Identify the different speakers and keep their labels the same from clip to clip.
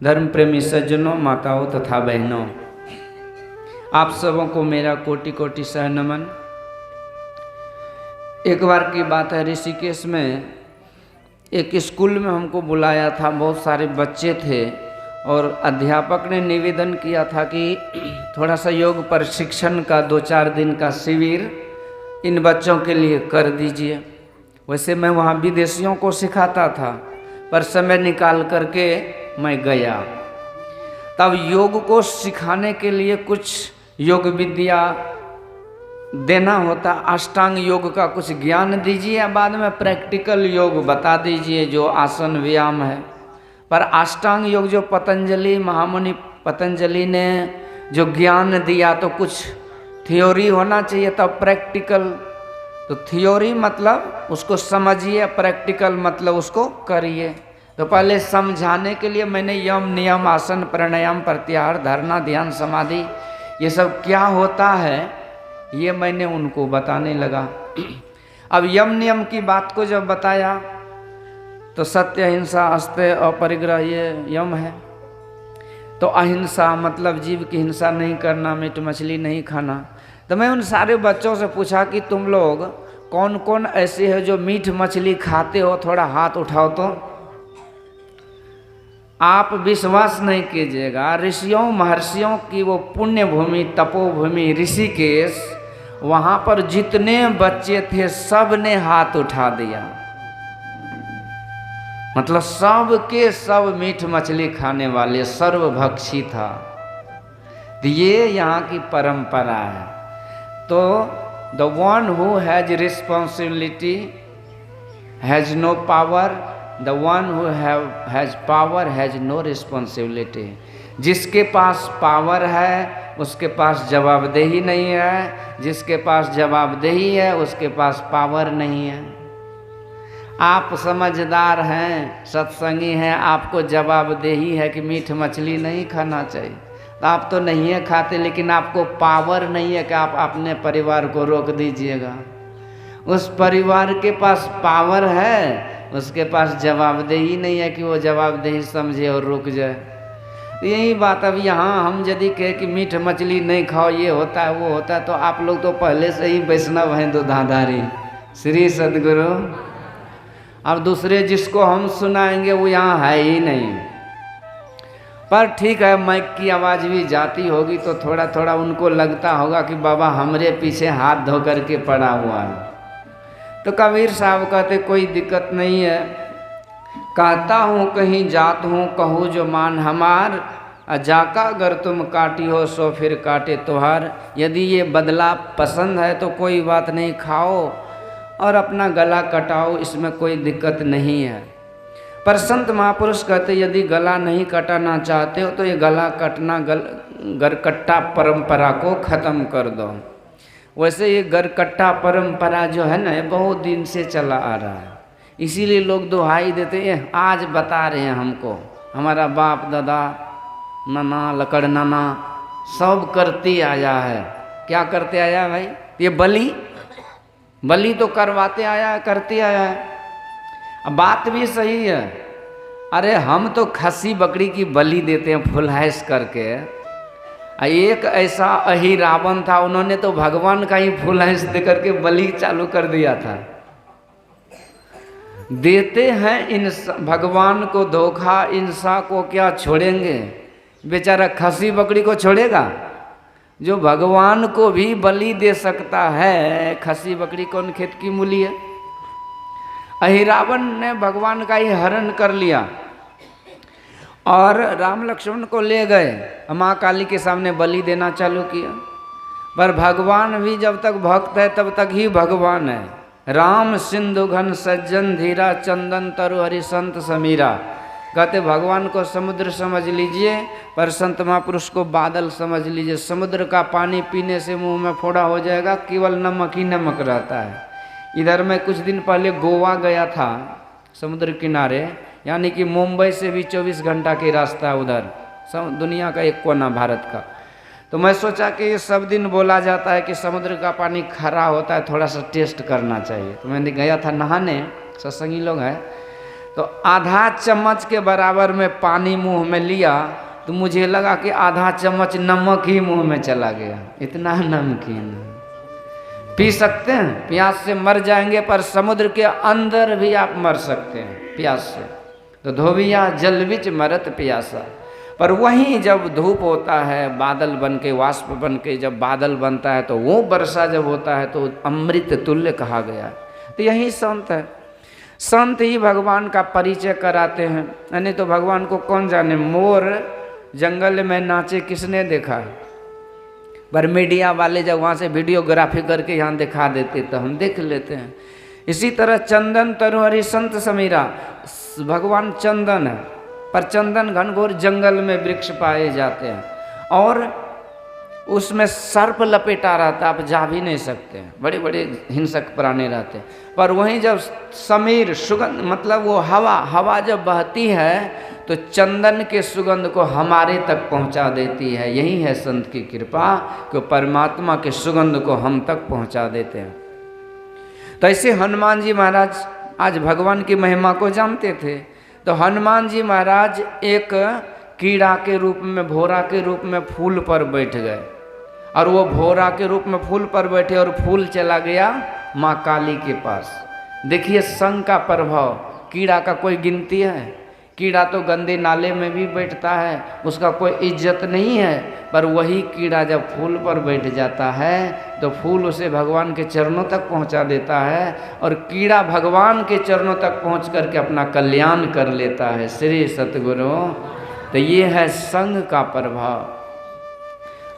Speaker 1: धर्म प्रेमी सज्जनों, माताओं तथा बहनों, आप सबों को मेरा कोटि कोटि सह नमन। एक बार की बात है, ऋषिकेश में एक स्कूल में हमको बुलाया था। बहुत सारे बच्चे थे और अध्यापक ने निवेदन किया था कि थोड़ा सा योग प्रशिक्षण का 2-4 दिन का शिविर इन बच्चों के लिए कर दीजिए। वैसे मैं वहाँ विदेशियों को सिखाता था, पर समय निकाल करके मैं गया। तब योग को सिखाने के लिए कुछ योग विद्या देना होता। अष्टांग योग का कुछ ज्ञान दीजिए या बाद में प्रैक्टिकल योग बता दीजिए जो आसन व्यायाम है। पर अष्टांग योग जो पतंजलि महामुनि पतंजलि ने जो ज्ञान दिया, तो कुछ थ्योरी होना चाहिए तब प्रैक्टिकल। तो थ्योरी मतलब उसको समझिए, प्रैक्टिकल मतलब उसको करिए। तो पहले समझाने के लिए मैंने यम नियम आसन प्राणायाम प्रत्याहार धारणा ध्यान समाधि ये सब क्या होता है ये मैंने उनको बताने लगा। अब यम नियम की बात को जब बताया तो सत्य अहिंसा अस्तेय अपरिग्रह ये यम है। तो अहिंसा मतलब जीव की हिंसा नहीं करना, मीट मछली नहीं खाना। तो मैं उन सारे बच्चों से पूछा कि तुम लोग कौन कौन ऐसे है जो मीट मछली खाते हो, थोड़ा हाथ उठाओ। तो आप विश्वास नहीं कीजिएगा, ऋषियों महर्षियों की वो पुण्य भूमि तपोभूमि ऋषिकेश, वहाँ पर जितने बच्चे थे सब ने हाथ उठा दिया। मतलब सब के सब मीट मछली खाने वाले, सर्वभक्षी था। तो ये यहाँ की परंपरा है। तो the one who has responsibility has no power, the one who has power has no responsibility. जिसके पास पावर है उसके पास जवाबदेही नहीं है, जिसके पास जवाबदेही है उसके पास पावर नहीं है। आप समझदार हैं, सत्संगी हैं, आपको जवाबदेही है कि मीट मछली नहीं खाना चाहिए, तो आप तो नहीं है खाते, लेकिन आपको पावर नहीं है कि आप अपने परिवार को रोक दीजिएगा। उस परिवार के पास पावर है, उसके पास जवाबदेही नहीं है कि वो जवाबदेही समझे और रुक जाए। यही बात अब यहाँ हम यदि कहे कि मीट मछली नहीं खाओ, ये होता है वो होता है, तो आप लोग तो पहले से ही वैष्णव हैं दुधाधारी। श्री सद्गुरु। अब दूसरे जिसको हम सुनाएंगे वो यहाँ है ही नहीं। पर ठीक है, माइक की आवाज़ भी जाती होगी तो थोड़ा थोड़ा उनको लगता होगा कि बाबा हमरे पीछे हाथ धो करके पड़ा हुआ है। तो कबीर साहब कहते कोई दिक्कत नहीं है, कहता हूँ कहीं जात हूँ कहूँ जो मान हमार, जाका अगर तुम काटी हो सो फिर काटे तुहार। यदि ये बदला पसंद है तो कोई बात नहीं, खाओ और अपना गला कटाओ, इसमें कोई दिक्कत नहीं है। पर संत महापुरुष कहते यदि गला नहीं कटाना चाहते हो तो ये गला कटना गरकट्टा परंपरा को ख़त्म कर दो। वैसे ये गरकट्टा परंपरा जो है ना, ये बहुत दिन से चला आ रहा है, इसीलिए लोग दुहाई देते हैं। आज बता रहे हैं हमको, हमारा बाप दादा नाना लकड़ नाना सब करते आया है। क्या करते आया भाई? ये बलि तो करवाते आया है, करते आया है। अब बात भी सही है। अरे हम तो खस्सी बकरी की बलि देते हैं फुलहैस करके। एक ऐसा अहिरावण था, उन्होंने तो भगवान का ही फुलहैस दे करके बलि चालू कर दिया था। देते हैं भगवान को धोखा, इंसान को क्या छोड़ेंगे? बेचारा खस्सी बकरी को छोड़ेगा जो भगवान को भी बलि दे सकता है। खस्सी बकरी कौन खेत की मूली है? अहिरावण ने भगवान का ही हरण कर लिया और राम लक्ष्मण को ले गए, माँ काली के सामने बलि देना चालू किया। पर भगवान भी जब तक भक्त है तब तक ही भगवान है। राम सिंधु घन सज्जन धीरा चंदन तरु हरि संत समीरा। कहते भगवान को समुद्र समझ लीजिए, पर संत महापुरुष को बादल समझ लीजिए। समुद्र का पानी पीने से मुंह में फोड़ा हो जाएगा, केवल नमक ही नमक रहता है। इधर मैं कुछ दिन पहले गोवा गया था, समुद्र किनारे, यानी कि मुंबई से भी 24 घंटा की रास्ता है उधर, दुनिया का एक कोना भारत का। तो मैं सोचा कि ये सब दिन बोला जाता है कि समुद्र का पानी खरा होता है, थोड़ा सा टेस्ट करना चाहिए। तो मैंने गया था नहाने, सत्संगी लोग हैं, तो आधा चम्मच के बराबर में पानी मुंह में लिया तो मुझे लगा कि आधा चम्मच नमक ही मुंह में चला गया, इतना नमकीन। पी सकते हैं, प्यास से मर जाएंगे, पर समुद्र के अंदर भी आप मर सकते हैं प्यास से। तो धोबिया जल विच मरत प्यासा। पर वहीं जब धूप होता है, बादल बन के, वाष्प बन के जब बादल बनता है तो वो वर्षा जब होता है तो अमृत तुल्य कहा गया। तो यही संत है, संत ही भगवान का परिचय कराते हैं। नहीं तो भगवान को कौन जाने। मोर जंगल में नाचे किसने देखा है, पर मीडिया वाले जब वहाँ से वीडियोग्राफी करके यहाँ दिखा देते तो हम देख लेते हैं। इसी तरह चंदन तरुहरि संत समीरा, भगवान चंदन है, पर चंदन घनघोर जंगल में वृक्ष पाए जाते हैं और उसमें सर्प लपेटा रहता, आप जा भी नहीं सकते हैं, बड़े बड़े हिंसक प्राणी रहते हैं। पर वहीं जब समीर सुगंध, मतलब वो हवा जब बहती है तो चंदन के सुगंध को हमारे तक पहुंचा देती है। यही है संत की कृपा कि परमात्मा के सुगंध को हम तक पहुंचा देते हैं। तो ऐसे हनुमान जी महाराज आज भगवान की महिमा को जानते थे। तो हनुमान जी महाराज एक कीड़ा के रूप में, भोरा के रूप में फूल पर बैठ गए और वो भोरा के रूप में फूल पर बैठे और फूल चला गया माँ काली के पास। देखिए संग का प्रभाव, कीड़ा का कोई गिनती है? कीड़ा तो गंदे नाले में भी बैठता है, उसका कोई इज्जत नहीं है, पर वही कीड़ा जब फूल पर बैठ जाता है तो फूल उसे भगवान के चरणों तक पहुंचा देता है और कीड़ा भगवान के चरणों तक पहुंच करके अपना कल्याण कर लेता है। श्री सतगुरु। तो ये है संग का प्रभाव।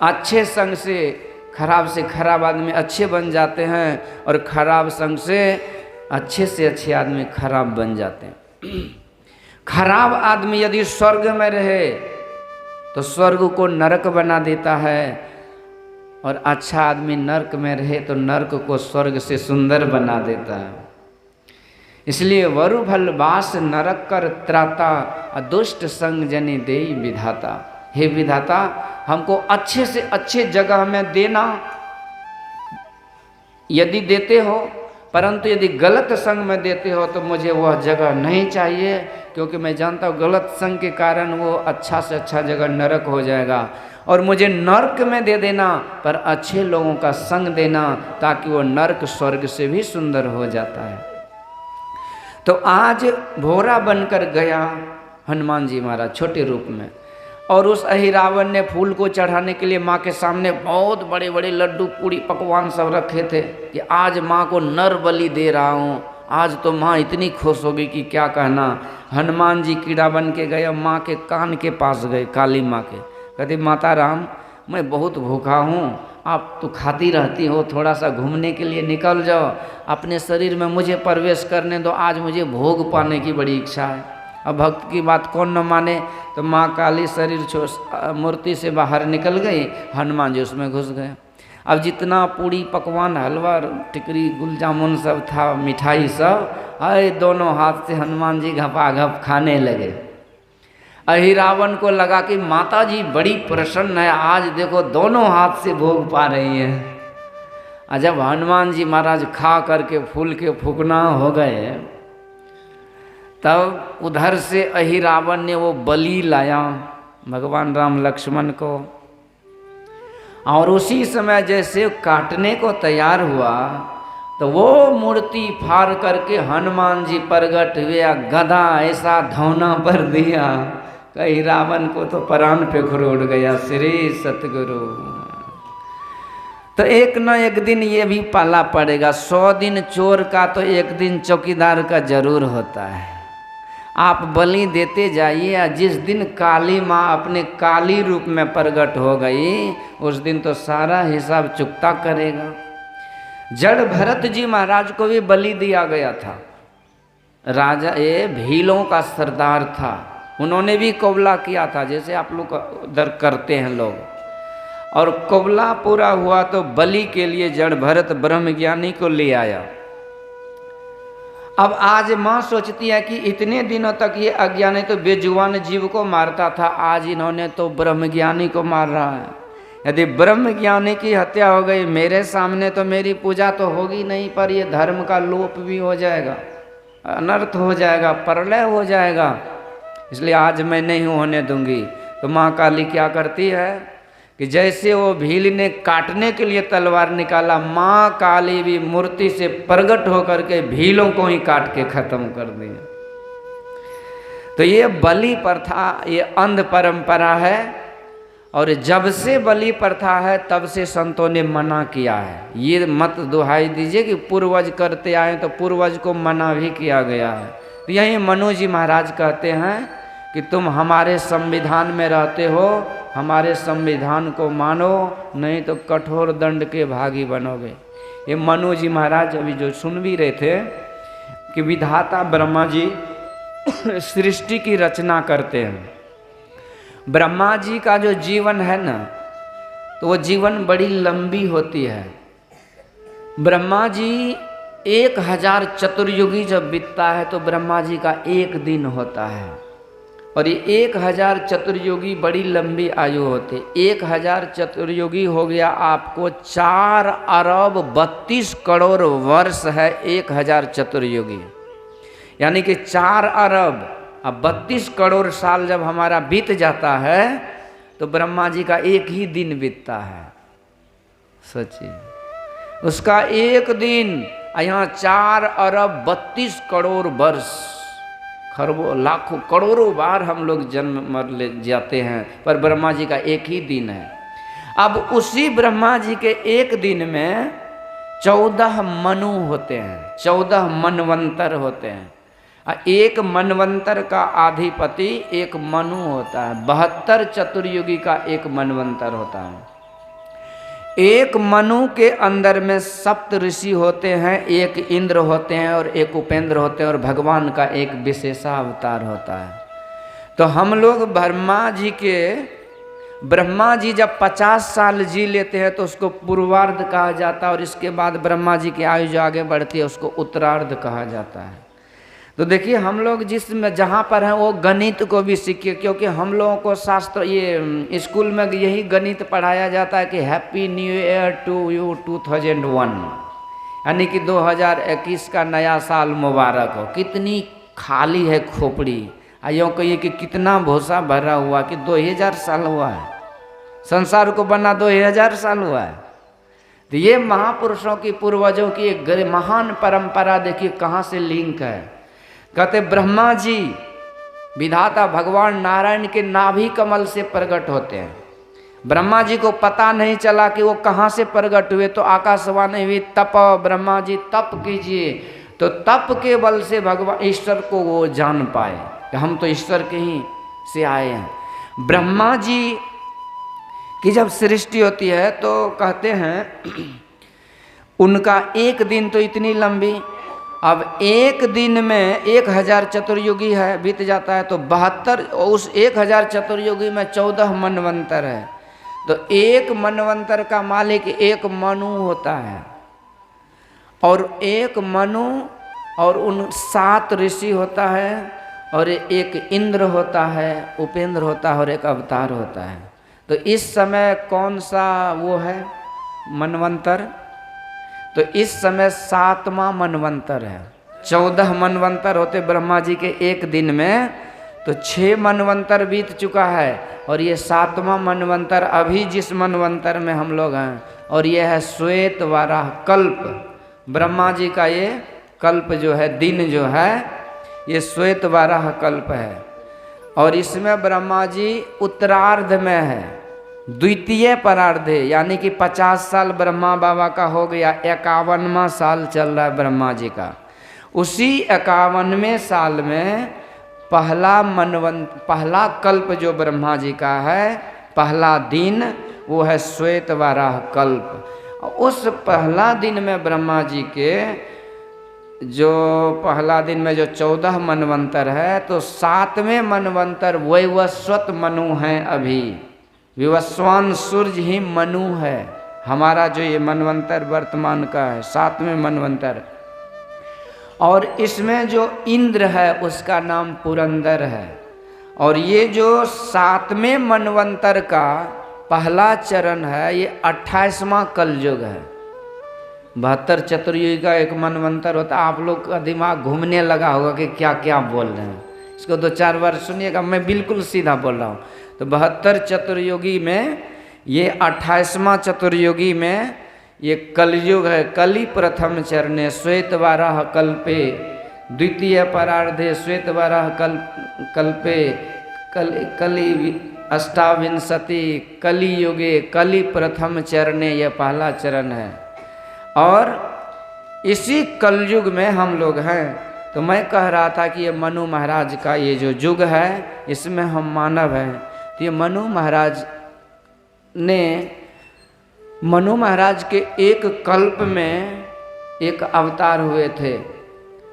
Speaker 1: अच्छे संग से खराब आदमी अच्छे बन जाते हैं और खराब संग से अच्छे आदमी खराब बन जाते हैं। खराब आदमी यदि स्वर्ग में रहे तो स्वर्ग को नरक बना देता है और अच्छा आदमी नरक में रहे तो नरक को स्वर्ग से सुंदर बना देता है। इसलिए वरु भल बास नरक कर त्राता, अदुष्ट संग जनि देई विधाता। हे विधाता, हमको अच्छे से अच्छे जगह में देना यदि देते हो, परंतु यदि गलत संग में देते हो तो मुझे वह जगह नहीं चाहिए, क्योंकि मैं जानता हूँ गलत संग के कारण वो अच्छा से अच्छा जगह नरक हो जाएगा। और मुझे नरक में दे देना, पर अच्छे लोगों का संग देना, ताकि वो नरक स्वर्ग से भी सुंदर हो जाता है। तो आज भोरा बनकर गया हनुमान जी महाराज छोटे रूप में, और उस अहिरावण ने फूल को चढ़ाने के लिए माँ के सामने बहुत बड़े बड़े लड्डू पूड़ी पकवान सब रखे थे कि आज माँ को नर बलि दे रहा हूँ। आज तो माँ इतनी खुश होगी कि क्या कहना। हनुमान जी कीड़ा बन के गए, माँ के कान के पास गए, काली माँ के, कहते माता राम मैं बहुत भूखा हूँ, आप तो खाती रहती हो, थोड़ा सा घूमने के लिए निकल जाओ, अपने शरीर में मुझे प्रवेश करने दो, आज मुझे भोग पाने की बड़ी इच्छा है। अब भक्त की बात कौन न माने। तो माँ काली शरीर मूर्ति से बाहर निकल गई, हनुमान जी उसमें घुस गए। अब जितना पूड़ी पकवान, हलवा, टिकरी, गुल जामुन सब था, मिठाई सब, अरे दोनों हाथ से हनुमान जी घपाघप खाने लगे। अहिरावण को लगा कि माता जी बड़ी प्रसन्न है, आज देखो दोनों हाथ से भोग पा रही है। और जब हनुमान जी महाराज खा करके फूल के फूकना हो गए, तब उधर से अहिरावण ने वो बलि लाया भगवान राम लक्ष्मण को, और उसी समय जैसे काटने को तैयार हुआ तो वो मूर्ति फाड़ करके हनुमान जी प्रगट हुए, गदा ऐसा धौना पर दिया कहीं रावण को तो प्राण पे खुरोड़ गया। श्री सतगुरु। तो एक न एक दिन ये भी पाला पड़ेगा। 100 दिन चोर का तो एक दिन चौकीदार का जरूर होता है। आप बलि देते जाइए, जिस दिन काली माँ अपने काली रूप में प्रकट हो गई उस दिन तो सारा हिसाब चुकता करेगा। जड़ भरत जी महाराज को भी बलि दिया गया था। राजा ये भीलों का सरदार था, उन्होंने भी कोबला किया था जैसे आप लोग उधर करते हैं लोग, और कोबला पूरा हुआ तो बलि के लिए जड़ भरत ब्रह्मज्ञानी को ले आया। अब आज माँ सोचती है कि इतने दिनों तक ये अज्ञानी तो बेजुबान जीव को मारता था, आज इन्होंने तो ब्रह्मज्ञानी को मार रहा है। यदि ब्रह्मज्ञानी की हत्या हो गई मेरे सामने तो मेरी पूजा तो होगी नहीं, पर ये धर्म का लोप भी हो जाएगा। अनर्थ हो जाएगा, प्रलय हो जाएगा, इसलिए आज मैं नहीं होने दूंगी। तो माँ काली क्या करती है कि जैसे वो भील ने काटने के लिए तलवार निकाला, माँ काली भी मूर्ति से प्रकट होकर के भीलों को ही काट के खत्म कर दी। तो ये बलि प्रथा, ये अंध परंपरा है, और जब से बलि प्रथा है तब से संतों ने मना किया है। ये मत दुहाई दीजिए कि पूर्वज करते आए, तो पूर्वज को मना भी किया गया है। तो यही मनु जी महाराज कहते हैं कि तुम हमारे संविधान में रहते हो, हमारे संविधान को मानो, नहीं तो कठोर दंड के भागी बनोगे। ये मनु जी महाराज अभी जो सुन भी रहे थे कि विधाता ब्रह्मा जी सृष्टि की रचना करते हैं। ब्रह्मा जी का जो जीवन है ना, तो वो जीवन बड़ी लंबी होती है। ब्रह्मा जी 1000 चतुर्युगी जब बीतता है तो ब्रह्मा जी का एक दिन होता है, और ये 1000 चतुर्युगी बड़ी लंबी आयु होती है। 1000 चतुर्युगी हो गया आपको 4 अरब 32 करोड़ वर्ष है 1000 चतुर्युगी, यानी कि 4 अरब अब 32 करोड़ साल जब हमारा बीत जाता है तो ब्रह्मा जी का एक ही दिन बीतता है। सोचिए, उसका एक दिन, यहाँ 4 अरब 32 करोड़ वर्ष, खरबों लाखों करोड़ों बार हम लोग जन्म मर ले जाते हैं, पर ब्रह्मा जी का एक ही दिन है। अब उसी ब्रह्मा जी के एक दिन में 14 मनु होते हैं, 14 मनवंतर होते हैं। एक मनवंतर का अधिपति एक मनु होता है, 72 चतुर्युगी का एक मनवंतर होता है। एक मनु के अंदर में 7 ऋषि होते हैं, एक इंद्र होते हैं और एक उपेंद्र होते हैं, और भगवान का एक विशेषावतार होता है। तो हम लोग ब्रह्मा जी जब 50 साल जी लेते हैं तो उसको पूर्वार्ध कहा जाता है, और इसके बाद ब्रह्मा जी की आयु जो आगे बढ़ती है उसको उत्तरार्ध कहा जाता है। तो देखिए, हम लोग जहाँ पर हैं वो गणित को भी सीखिए, क्योंकि हम लोगों को शास्त्र ये स्कूल में यही गणित पढ़ाया जाता है कि happy new year to you 2001, यानी कि 2021 का नया साल मुबारक हो। कितनी खाली है खोपड़ी, यूँ कहिए कि कितना भूसा भरा हुआ कि 2000 साल हुआ है, संसार को बना 2000 साल हुआ है। तो ये महापुरुषों की, पूर्वजों की एक महान परंपरा देखिए कहाँ से लिंक है। कहते ब्रह्मा जी विधाता भगवान नारायण के नाभि कमल से प्रकट होते हैं। ब्रह्मा जी को पता नहीं चला कि वो कहाँ से प्रकट हुए, तो आकाशवाणी हुई तप, ब्रह्मा जी तप कीजिए। तो तप के बल से भगवान ईश्वर को वो जान पाए कि हम तो ईश्वर के ही से आए हैं। ब्रह्मा जी की जब सृष्टि होती है तो कहते हैं उनका एक दिन तो इतनी लंबी, अब एक दिन में 1000 चतुर्युगी है बीत जाता है, तो 72, उस 1000 चतुर्युगी में 14 मनवंतर है। तो एक मनवंतर का मालिक एक मनु होता है, और एक मनु और उन 7 ऋषि होता है, और एक इंद्र होता है, उपेंद्र होता है, और एक अवतार होता है। तो इस समय कौन सा वो है मनवंतर? तो इस समय 7वां मनवंतर है। 14 मनवंतर होते ब्रह्मा जी के एक दिन में, तो 6 मनवंतर बीत चुका है, और ये 7वां मनवंतर अभी जिस मनवंतर में हम लोग हैं, और ये है श्वेत वाराह कल्प। ब्रह्मा जी का ये कल्प जो है, दिन जो है, ये श्वेत वाराह कल्प है, और इसमें ब्रह्मा जी उत्तरार्ध में है, द्वितीय परार्ध है, यानी कि 50 साल ब्रह्मा बाबा का हो गया, 51वां साल चल रहा है ब्रह्मा जी का। उसी 51वें साल में पहला कल्प जो ब्रह्मा जी का है, पहला दिन, वो है श्वेत वाराह कल्प। उस पहला दिन में ब्रह्मा जी के जो पहला दिन में जो 14 मनवंतर है, तो 7वें मनवंतर वैवस्वत मनु हैं। अभी विवस्वान सूर्य ही मनु है हमारा, जो ये मनवंतर वर्तमान का है 7वें मनवंतर। और इसमें जो इंद्र है उसका नाम पुरंदर है। और ये जो 7वें मनवंतर का पहला चरण है, ये 28वां कलयुग है। 72 चतुर्युगी का एक मनवंतर होता है। आप लोग का दिमाग घूमने लगा होगा कि क्या क्या बोल रहे हैं, इसको 2-4 बार सुनिएगा, मैं बिल्कुल सीधा बोल रहा हूँ। तो 72 चतुर्युगी में ये 28वां चतुर्युगी में ये कलयुग है। कलि प्रथम चरणे श्वेत वाराह कल्पे द्वितीय परार्धे श्वेत वाराह कल्पे कलि अष्टाविंशति कलि युगे कलि प्रथम चरणे, यह पहला चरण है। और इसी कलयुग में हम लोग हैं। तो मैं कह रहा था कि ये मनु महाराज का ये जो युग है इसमें हम मानव हैं। तो ये मनु महाराज के एक कल्प में एक अवतार हुए थे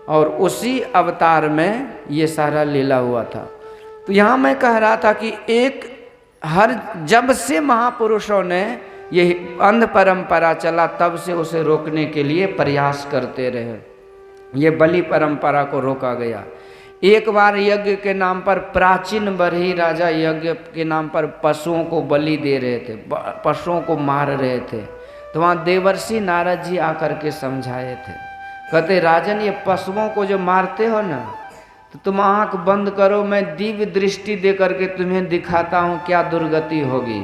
Speaker 1: और उसी अवतार में ये सारा लीला हुआ था। तो यहाँ मैं कह रहा था कि जब से महापुरुषों ने ये अंध परंपरा चला तब से उसे रोकने के लिए प्रयास करते रहे। ये बलि परंपरा को रोका गया। एक बार यज्ञ के नाम पर प्राचीन बरही राजा यज्ञ के नाम पर पशुओं को बलि दे रहे थे, पशुओं को मार रहे थे। तो वहाँ देवर्षि नारद जी आकर के समझाए थे। कहते राजन, ये पशुओं को जो मारते हो ना, तो तुम आँख बंद करो, मैं दिव्य दृष्टि दे करके तुम्हें दिखाता हूँ क्या दुर्गति होगी।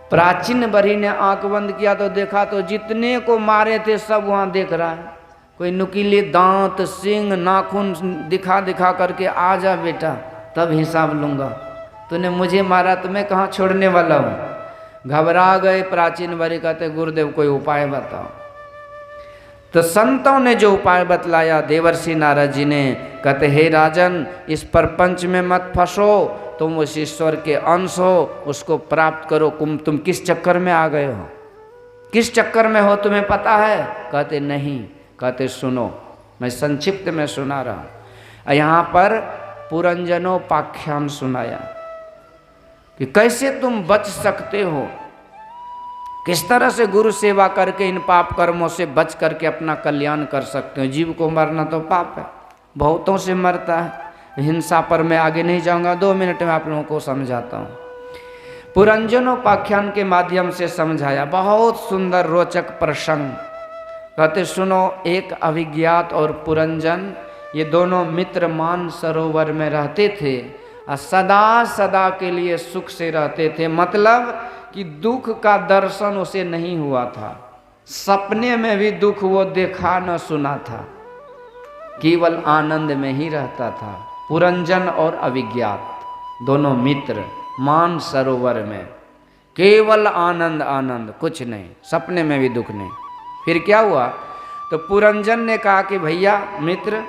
Speaker 1: प्राचीन बरही ने आँख बंद किया तो देखा तो जितने को मारे थे सब वहाँ देख रहा है। कोई नुकीले दांत, सींग, नाखून दिखा दिखा करके आ जा बेटा तब हिसाब लूँगा, तूने मुझे मारा तो मैं कहाँ छोड़ने वाला हूँ। घबरा गए प्राचीन बरही, कहते गुरुदेव कोई उपाय बताओ। तो संतों ने जो उपाय बतलाया देवर्षि नारद जी ने, कहते हे राजन, इस प्रपंच में मत फंसो, तुम उस ईश्वर के अंश हो, उसको प्राप्त करो। तुम किस चक्कर में आ गए हो, किस चक्कर में हो तुम्हें पता है? कहते नहीं। कहते सुनो, मैं संक्षिप्त में सुना रहा हूँ। यहाँ पर पुरंजनोपाख्यान सुनाया कि कैसे तुम बच सकते हो, किस तरह से गुरु सेवा करके इन पाप कर्मों से बच करके अपना कल्याण कर सकते हो। जीव को मरना तो पाप है, बहुतों से मरता है। हिंसा पर मैं आगे नहीं जाऊंगा, 2 मिनट में आप लोगों को समझाता हूँ। पुरंजनोपाख्यान के माध्यम से समझाया, बहुत सुंदर रोचक प्रसंग। कहते सुनो, एक अभिज्ञात और पुरंजन ये दोनों मित्र मान सरोवर में रहते थे और सदा सदा के लिए सुख से रहते थे। मतलब कि दुख का दर्शन उसे नहीं हुआ था, सपने में भी दुख वो देखा न सुना था, केवल आनंद में ही रहता था। पुरंजन और अभिज्ञात दोनों मित्र मान सरोवर में, केवल आनंद आनंद, कुछ नहीं, सपने में भी दुख नहीं। फिर क्या हुआ? तो पुरंजन ने कहा कि भैया मित्र,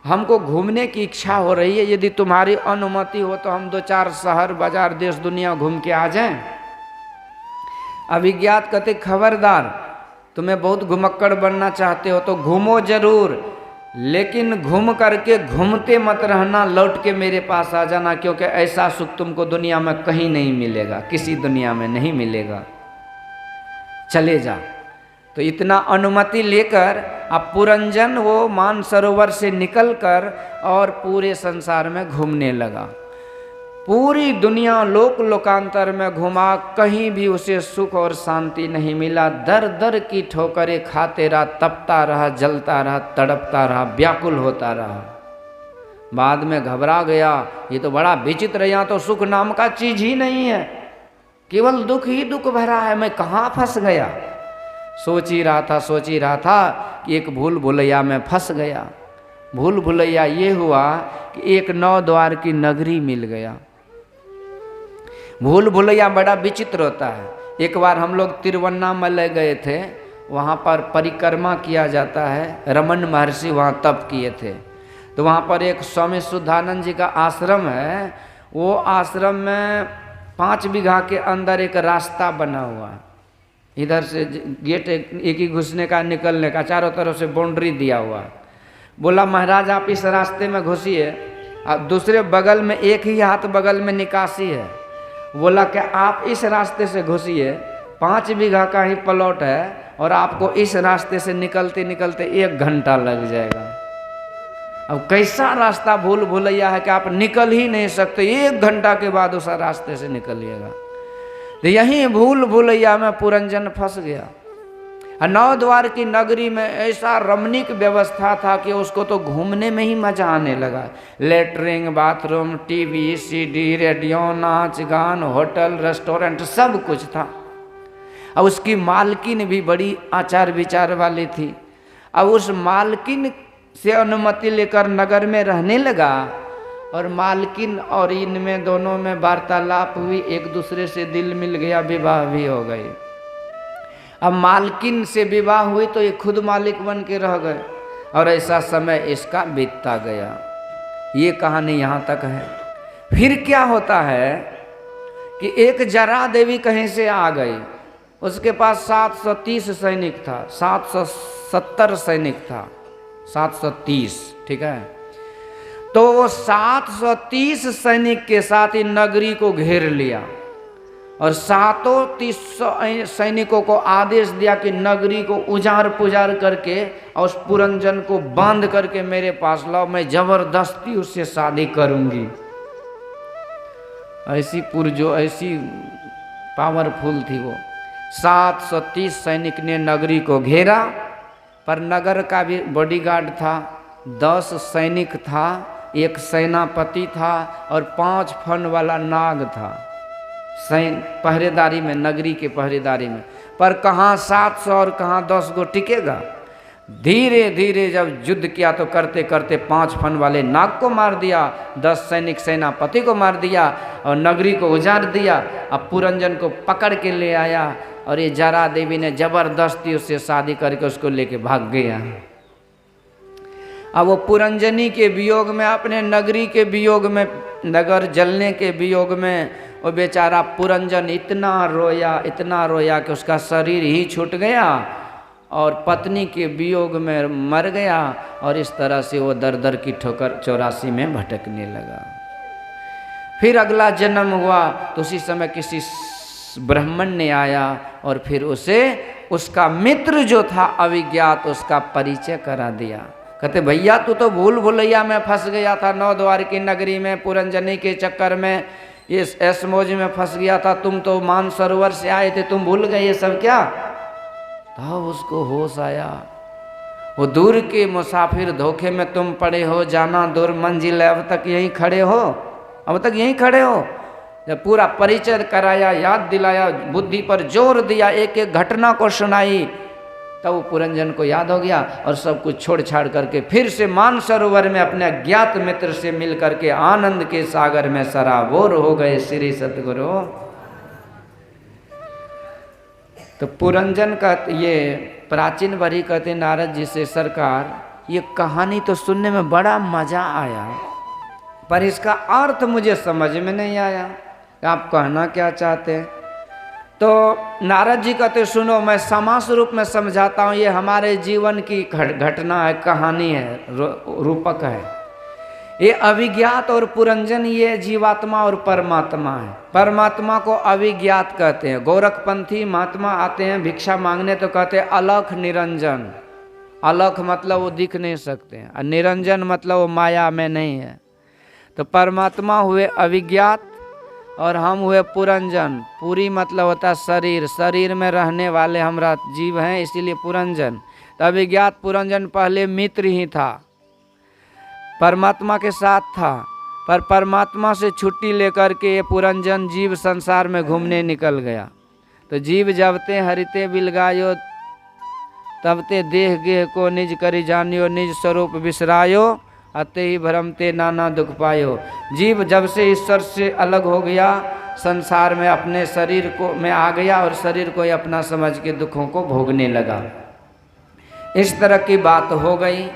Speaker 1: हमको घूमने की इच्छा हो रही है, यदि तुम्हारी अनुमति हो तो हम 2-4 शहर बाजार देश दुनिया घूम के आ जाएं। अभिज्ञात कहते खबरदार, तुम्हें बहुत घुमक्कड़ बनना चाहते हो तो घूमो जरूर, लेकिन घूम करके घूमते मत रहना, लौट के मेरे पास आ जाना, क्योंकि ऐसा सुख तुमको दुनिया में कहीं नहीं मिलेगा, किसी दुनिया में नहीं मिलेगा, चले जा। तो इतना अनुमति लेकर अब पुरंजन वो मानसरोवर से निकलकर और पूरे संसार में घूमने लगा। पूरी दुनिया लोक लोकांतर में घुमा, कहीं भी उसे सुख और शांति नहीं मिला। दर दर की ठोकरें खाते रहा, तपता रहा, जलता रहा, तड़पता रहा, व्याकुल होता रहा। बाद में घबरा गया, ये तो बड़ा विचित्र, यहाँ तो सुख नाम का चीज ही नहीं है, केवल दुख ही दुख भरा है, मैं कहाँ फंस गया। सोच ही रहा था कि एक भूल भुलैया में फंस गया। भूल भुलैया ये हुआ कि एक 9 द्वार की नगरी मिल गया। भूल भुलैया बड़ा विचित्र होता है। एक बार हम लोग तिरुवन्नामलई गए थे, वहाँ पर परिक्रमा किया जाता है, रमन महर्षि वहाँ तप किए थे। तो वहाँ पर एक स्वामी शुद्धानंद जी का आश्रम है, वो आश्रम में 5 बीघा के अंदर एक रास्ता बना हुआ है। इधर से गेट एक ही घुसने का निकलने का, चारों तरफ से बाउंड्री दिया हुआ है। बोला महाराज आप इस रास्ते में घुसिए, और दूसरे बगल में एक ही हाथ बगल में निकासी है। बोला कि आप इस रास्ते से घुसिए, 5 बीघा का ही प्लॉट है और आपको इस रास्ते से निकलते निकलते 1 घंटा लग जाएगा। अब कैसा रास्ता भूल भुलैया है कि आप निकल ही नहीं सकते, 1 घंटा के बाद उस रास्ते से निकलिएगा। तो यहीं भूल भुलैया में पुरंजन फंस गया। नौ द्वार की नगरी में ऐसा रमणीक व्यवस्था था कि उसको तो घूमने में ही मजा आने लगा। Latrine, bathroom, TV, CD, radio, नाच गान, होटल, रेस्टोरेंट, सब कुछ था। अब उसकी मालकिन भी बड़ी आचार विचार वाली थी। अब उस मालकिन से अनुमति लेकर नगर में रहने लगा और मालकिन और इनमें दोनों में वार्तालाप हुई, एक दूसरे से दिल मिल गया, विवाह भी हो गई। अब मालकिन से विवाह हुई तो ये खुद मालिक बन के रह गए और ऐसा समय इसका बीतता गया। ये कहानी यहाँ तक है। फिर क्या होता है कि एक जरा देवी कहीं से आ गई। उसके पास 730 सैनिक था, 770 सैनिक था, 730, ठीक है। तो वो 730 सैनिक के साथ इन नगरी को घेर लिया और 730 सैनिकों को आदेश दिया कि नगरी को उजाड़ पुजार करके और उस पुरंजन को बांध करके मेरे पास लाओ, मैं जबरदस्ती उससे शादी करूंगी। ऐसी पुरजो, ऐसी पावरफुल थी वो। 730 सैनिक ने नगरी को घेरा, पर नगर का भी बॉडीगार्ड था, 10 सैनिक था, एक सेनापति था और 5 फन वाला नाग था पहरेदारी में, नगरी के पहरेदारी में। पर कहाँ 700 और कहाँ 10 गो टिकेगा। धीरे धीरे जब युद्ध किया तो करते करते 5 फन वाले नाग को मार दिया, 10 सैनिक सेनापति को मार दिया और नगरी को उजाड़ दिया। अब पुरंजन को पकड़ के ले आया और ये जरा देवी ने जबरदस्ती उससे शादी करके उसको लेके भाग गया। अब वो पुरंजनी के वियोग में, अपने नगरी के वियोग में, नगर जलने के वियोग में वो बेचारा पुरंजन इतना रोया कि उसका शरीर ही छूट गया और पत्नी के वियोग में मर गया। और इस तरह से वो दर दर की ठोकर 84 में भटकने लगा। फिर अगला जन्म हुआ तो उसी समय किसी ब्राह्मण ने आया और फिर उसे उसका मित्र जो था अविज्ञात, उसका परिचय करा दिया। कहते भैया तू तो भूल भुलैया में फंस गया था, 9 द्वार की नगरी में पुरंजनी के चक्कर में, इस ऐशमौज में फंस गया था। तुम तो मानसरोवर से आए थे, तुम भूल गए ये सब क्या? तब उसको होश आया। वो दूर के मुसाफिर धोखे में तुम पड़े हो, जाना दूर मंजिल है, अब तक यहीं खड़े हो, अब तक यहीं खड़े हो। जब पूरा परिचय कराया, याद दिलाया, बुद्धि पर जोर दिया, एक एक घटना को सुनाई, तब वो पुरंजन को याद हो गया और सब कुछ छोड़ छाड़ करके फिर से मानसरोवर में अपने अज्ञात मित्र से मिल करके आनंद के सागर में सराबोर हो गए श्री सतगुरु। तो पुरंजन का ये प्राचीन वरी कहते नारद जी से, सरकार ये कहानी तो सुनने में बड़ा मजा आया, पर इसका अर्थ मुझे समझ में नहीं आया, आप कहना क्या चाहते हैं? तो नारद जी कहते सुनो, मैं समास रूप में समझाता हूँ। ये हमारे जीवन की घटना है, कहानी है, रूपक है। ये अविज्ञात और पुरंजन, ये जीवात्मा और परमात्मा है। परमात्मा को अविज्ञात कहते हैं। गोरखपंथी महात्मा आते हैं भिक्षा मांगने तो कहते हैं अलख निरंजन। अलख मतलब वो दिख नहीं सकते हैं और निरंजन मतलब वो माया में नहीं है। तो परमात्मा हुए अविज्ञात और हम हुए पुरंजन। पूरी मतलब होता है शरीर, शरीर में रहने वाले हमरा जीव हैं, इसीलिए पुरंजन। तो अविज्ञात पुरंजन पहले मित्र ही था, परमात्मा के साथ था, पर परमात्मा से छुट्टी लेकर के ये पुरंजन जीव संसार में घूमने निकल गया। तो जीव जबते हरिते बिलगायो, तबते देह गेह को निज करी जानियो, निज स्वरूप बिसरायो, अते ही भ्रमते नाना दुख पायो। जीव जब से ईश्वर से अलग हो गया, संसार में अपने शरीर को में आ गया और शरीर को ही अपना समझ के दुखों को भोगने लगा। इस तरह की बात हो गई।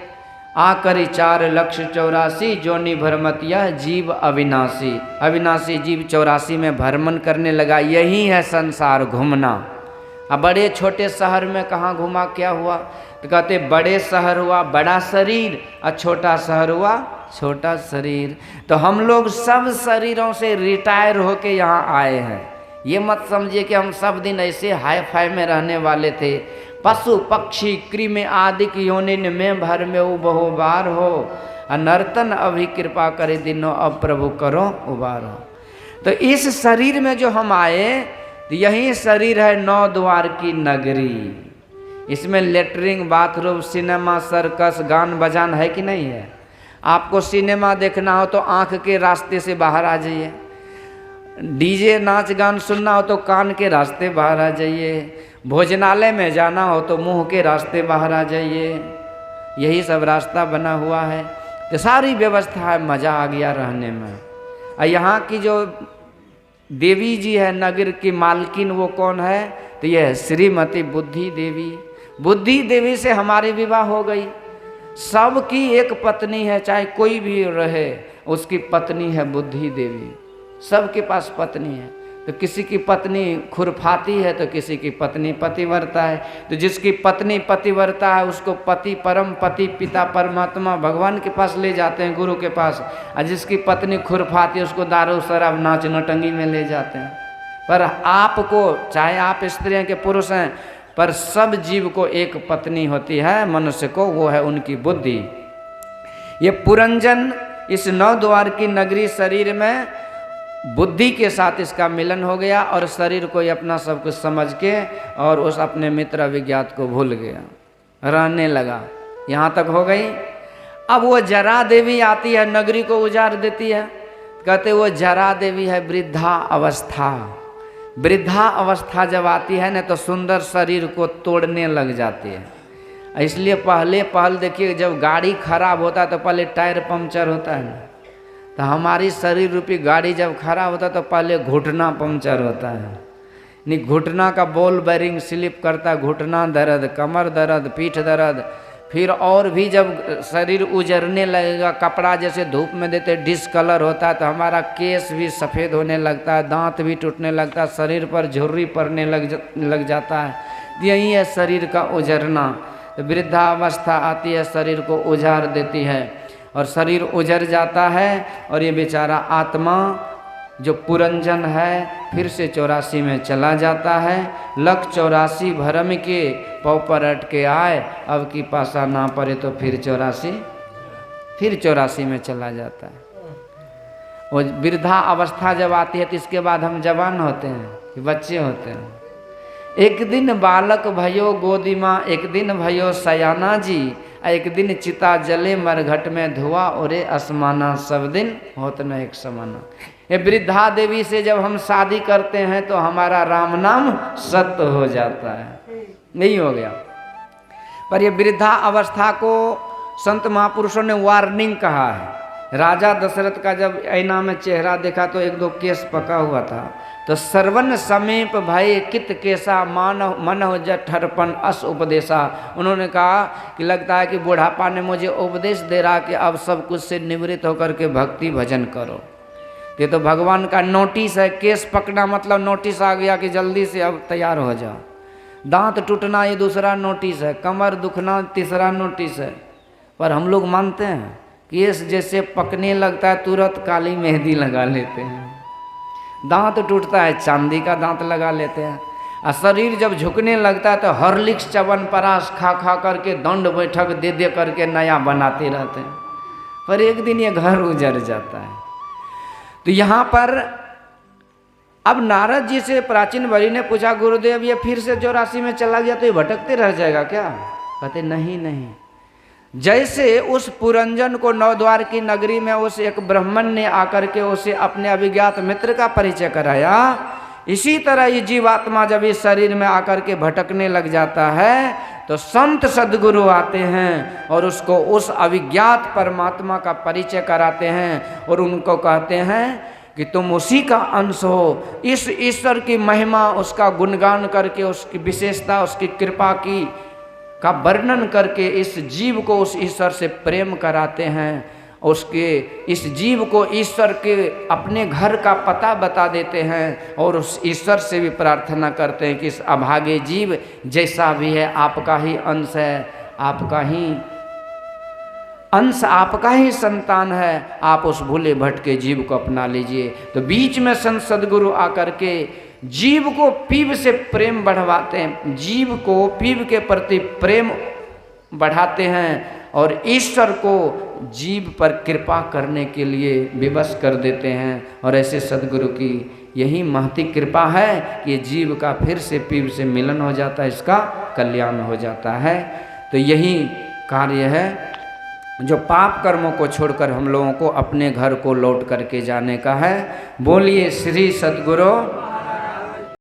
Speaker 1: आकरि 4,84,000 जोनि भ्रमतिया जीव अविनाशी। अविनाशी जीव 84 में भ्रमण करने लगा। यही है संसार, घूमना। अब बड़े छोटे शहर में कहाँ घुमा, क्या हुआ? तो कहते बड़े शहर हुआ बड़ा शरीर और छोटा शहर हुआ छोटा शरीर। तो हम लोग सब शरीरों से रिटायर होके यहाँ आए हैं। ये मत समझिए कि हम सब दिन ऐसे हाई फाई में रहने वाले थे। पशु पक्षी कृमि आदि योनिन में भर में बहु बार हो, अनर्तन अभी कृपा करे दिनों, अब प्रभु करो उबारो। तो इस शरीर में जो हम आए, यही शरीर है 9 द्वार की नगरी। इसमें लेटरिंग, बाथरूम, सिनेमा, सर्कस, गान बजान है कि नहीं है? आपको सिनेमा देखना हो तो आँख के रास्ते से बाहर आ जाइए, डीजे नाच गान सुनना हो तो कान के रास्ते बाहर आ जाइए, भोजनालय में जाना हो तो मुंह के रास्ते बाहर आ जाइए। यही सब रास्ता बना हुआ है। तो सारी व्यवस्था है, मज़ा आ गया रहने में। और यहाँ की जो देवी जी है नगर की मालकिन, वो कौन है? तो यह है श्रीमती बुद्धि देवी। बुद्धि देवी से हमारी विवाह हो गई। सबकी एक पत्नी है, चाहे कोई भी रहे, उसकी पत्नी है बुद्धि देवी। सबके पास पत्नी है। तो किसी की पत्नी खुरफाती है तो किसी की पत्नी पतिव्रता है। तो जिसकी पत्नी पतिव्रता है उसको पति, परम पति, पिता परमात्मा भगवान के पास ले जाते हैं, गुरु के पास। और जिसकी पत्नी खुरफाती है उसको दारू शराब नाच नटंगी में ले जाते हैं। पर आपको, चाहे आप स्त्री हैं कि पुरुष हैं, पर सब जीव को एक पत्नी होती है मनुष्य को, वो है उनकी बुद्धि। ये पुरंजन इस 9 द्वार की नगरी शरीर में बुद्धि के साथ इसका मिलन हो गया और शरीर को अपना सब कुछ समझ के और उस अपने मित्र विज्ञात को भूल गया, रहने लगा। यहाँ तक हो गई। अब वो जरा देवी आती है, नगरी को उजाड़ देती है। कहते वो जरा देवी है वृद्धा अवस्था। वृद्धा अवस्था जब आती है ना तो सुंदर शरीर को तोड़ने लग जाती है। इसलिए पहल देखिए, जब गाड़ी खराब होता है तो पहले टायर पंक्चर होता है ना, तो हमारी शरीर रूपी गाड़ी जब खराब होता है तो पहले घुटना पंक्चर होता है। नहीं, घुटना का बॉल बेरिंग स्लिप करता है, घुटना दर्द, कमर दर्द, पीठ दर्द। फिर और भी जब शरीर उजरने लगेगा, कपड़ा जैसे धूप में देते डिसकलर होता है तो हमारा केस भी सफ़ेद होने लगता है, दांत भी टूटने लगता है, शरीर पर झुर्री पड़ने लग जाता है। यही है शरीर का उजरना। तो वृद्धावस्था आती है, शरीर को उजाड़ देती है और शरीर उजड़ जाता है। और ये बेचारा आत्मा जो पुरंजन है फिर से 84 में चला जाता है। लख 84 भरम के पौ पर अटके आए, अब की पासा ना पड़े तो फिर 84 में चला जाता है। वो वृद्धा अवस्था जब आती है तो इसके बाद हम जवान होते हैं कि बच्चे होते हैं। एक दिन बालक भयो गोदी माँ, एक दिन भयो सयाना जी, एक दिन चिता जले मरघट में धुआ ओरे आसमाना, सब दिन होत न एक समाना। ये वृद्धा देवी से जब हम शादी करते हैं तो हमारा राम नाम सत्य हो जाता है, नहीं हो गया। पर ये वृद्धा अवस्था को संत महापुरुषों ने वार्निंग कहा है। राजा दशरथ का जब ऐना में चेहरा देखा तो 1-2 केस पका हुआ था। तो सर्वन समीप भय कित केसा, मानव मन हो जठरपन अस उपदेशा। उन्होंने कहा कि लगता है कि बुढ़ापा ने मुझे उपदेश दे रहा कि अब सब कुछ से निवृत्त होकर के भक्ति भजन करो। ये तो भगवान का नोटिस है। केस पकना मतलब नोटिस आ गया कि जल्दी से अब तैयार हो जाओ। दांत टूटना ये दूसरा नोटिस है, कमर दुखना तीसरा नोटिस है। पर हम लोग मानते हैं केस जैसे पकने लगता है तुरंत काली मेहंदी लगा लेते हैं, दांत टूटता है चांदी का दांत लगा लेते हैं, और शरीर जब झुकने लगता है तो हॉर्लिक्स च्यवनप्राश खा खा करके दंड बैठक दे दे करके नया बनाते रहते हैं। पर एक दिन ये घर उजड़ जाता है। तो यहाँ पर अब नारद जी से प्राचीन बलि ने पूछा, गुरुदेव ये फिर से 84 में चला गया तो ये भटकते रह जाएगा क्या? कहते नहीं नहीं, जैसे उस पुरंजन को 9 द्वार की नगरी में उस एक ब्राह्मण ने आकर के उसे अपने अभिज्ञात मित्र का परिचय कराया, इसी तरह ये जीवात्मा जब इस शरीर में आकर के भटकने लग जाता है तो संत सद्गुरु आते हैं और उसको उस अभिज्ञात परमात्मा का परिचय कराते हैं और उनको कहते हैं कि तुम उसी का अंश हो। इस ईश्वर की महिमा, उसका गुणगान करके, उसकी विशेषता, उसकी कृपा की का वर्णन करके इस जीव को उस ईश्वर से प्रेम कराते हैं। उसके इस जीव को ईश्वर के अपने घर का पता बता देते हैं और उस ईश्वर से भी प्रार्थना करते हैं कि इस अभागे जीव जैसा भी है आपका ही अंश है, आपका ही अंश, आपका ही संतान है, आप उस भूले भटके जीव को अपना लीजिए। तो बीच में संत सद्गुरु आकर के जीव को पीव से प्रेम बढ़वाते हैं, जीव को पीव के प्रति प्रेम बढ़ाते हैं और ईश्वर को जीव पर कृपा करने के लिए विवश कर देते हैं। और ऐसे सद्गुरु की यही महती कृपा है कि ये जीव का फिर से पीर से मिलन हो जाता है, इसका कल्याण हो जाता है। तो यही कार्य है जो पाप कर्मों को छोड़कर हम लोगों को अपने घर को लौट करके जाने का है। बोलिए श्री सद्गुरु